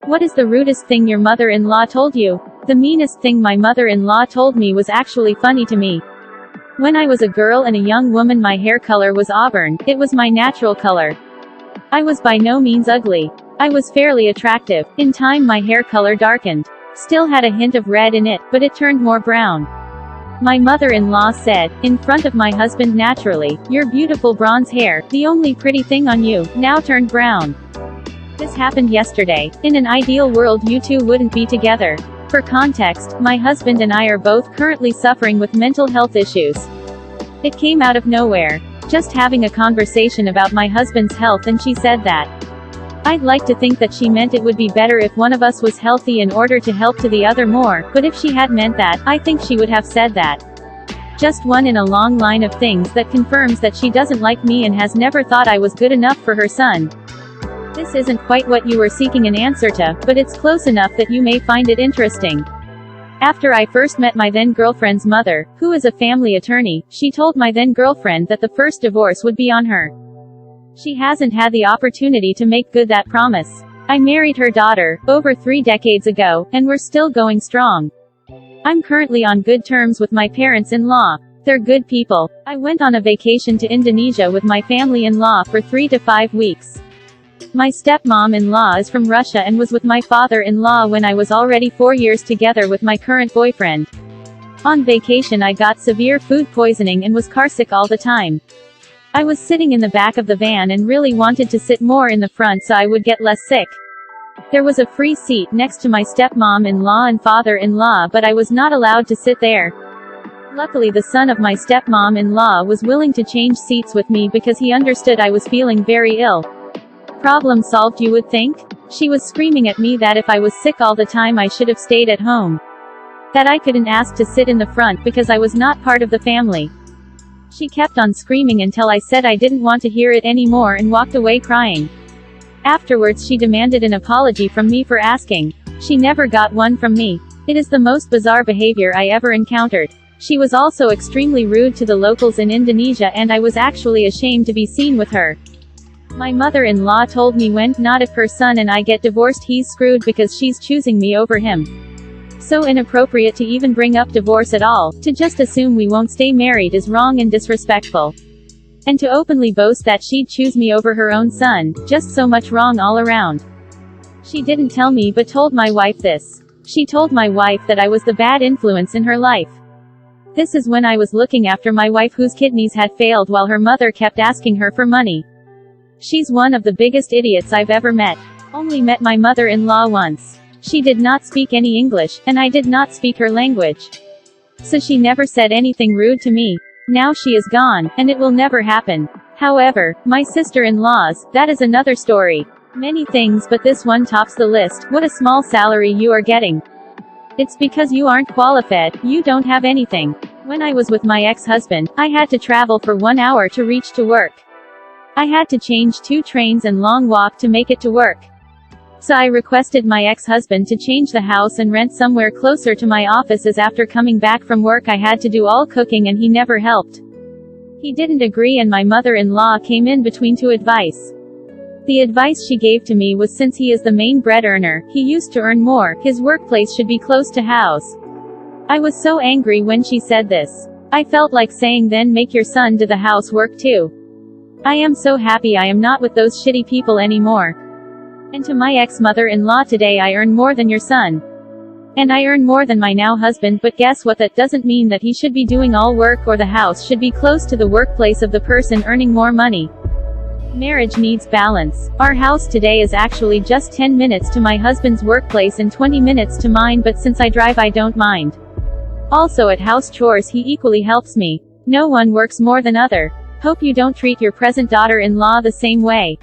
What is the rudest thing your mother-in-law told you? The meanest thing my mother-in-law told me was actually funny to me. When I was a girl and a young woman, my hair color was auburn. It was my natural color. I was by no means ugly. I was fairly attractive. In time my hair color darkened. Still had a hint of red in it, but it turned more brown. My mother-in-law said, in front of my husband naturally, "Your beautiful bronze hair, the only pretty thing on you, now turned brown." This happened yesterday. In an ideal world you two wouldn't be together. For context, my husband and I are both currently suffering with mental health issues. It came out of nowhere. Just having a conversation about my husband's health and she said that. I'd like to think that she meant it would be better if one of us was healthy in order to help to the other more, but if she had meant that, I think she would have said that. Just one in a long line of things that confirms that she doesn't like me and has never thought I was good enough for her son. This isn't quite what you were seeking an answer to, but it's close enough that you may find it interesting. After I first met my then-girlfriend's mother, who is a family attorney, she told my then-girlfriend that the first divorce would be on her. She hasn't had the opportunity to make good that promise. I married her daughter, over 3 decades ago, and we're still going strong. I'm currently on good terms with my parents-in-law. They're good people. I went on a vacation to Indonesia with my family-in-law for 3 to 5 weeks. My stepmom-in-law is from Russia and was with my father-in-law when I was already 4 years together with my current boyfriend. On vacation I got severe food poisoning and was carsick all the time. I was sitting in the back of the van and really wanted to sit more in the front so I would get less sick. There was a free seat next to my stepmom-in-law and father-in-law, but I was not allowed to sit there. Luckily the son of my stepmom-in-law was willing to change seats with me because he understood I was feeling very ill. Problem solved, you would think? She was screaming at me that if I was sick all the time I should have stayed at home. That I couldn't ask to sit in the front because I was not part of the family. She kept on screaming until I said I didn't want to hear it anymore and walked away crying. Afterwards she demanded an apology from me for asking. She never got one from me. It is the most bizarre behavior I ever encountered. She was also extremely rude to the locals in Indonesia and I was actually ashamed to be seen with her. My mother-in-law told me when not if her son and I get divorced he's screwed because she's choosing me over him. So inappropriate to even bring up divorce at all. To just assume we won't stay married is wrong and disrespectful. And to openly boast that she'd choose me over her own son, just so much wrong all around. She didn't tell me but told my wife this. She told my wife that I was the bad influence in her life. This is when I was looking after my wife whose kidneys had failed while her mother kept asking her for money. She's one of the biggest idiots I've ever met. Only met my mother-in-law once. She did not speak any English, and I did not speak her language. So she never said anything rude to me. Now she is gone, and it will never happen. However, my sister-in-laws, that is another story. Many things but this one tops the list. What a small salary you are getting. It's because you aren't qualified, you don't have anything. When I was with my ex-husband, I had to travel for 1 hour to reach to work. I had to change 2 trains and long walk to make it to work. So I requested my ex-husband to change the house and rent somewhere closer to my office as after coming back from work I had to do all cooking and he never helped. He didn't agree and my mother-in-law came in between to advice. The advice she gave to me was since he is the main bread earner, he used to earn more, his workplace should be close to house. I was so angry when she said this. I felt like saying then make your son do the housework too. I am so happy I am not with those shitty people anymore. And to my ex-mother-in-law today I earn more than your son. And I earn more than my now husband, but guess what, that doesn't mean that he should be doing all work or the house should be close to the workplace of the person earning more money. Marriage needs balance. Our house today is actually just 10 minutes to my husband's workplace and 20 minutes to mine, but since I drive I don't mind. Also at house chores he equally helps me. No one works more than other. Hope you don't treat your present daughter-in-law the same way.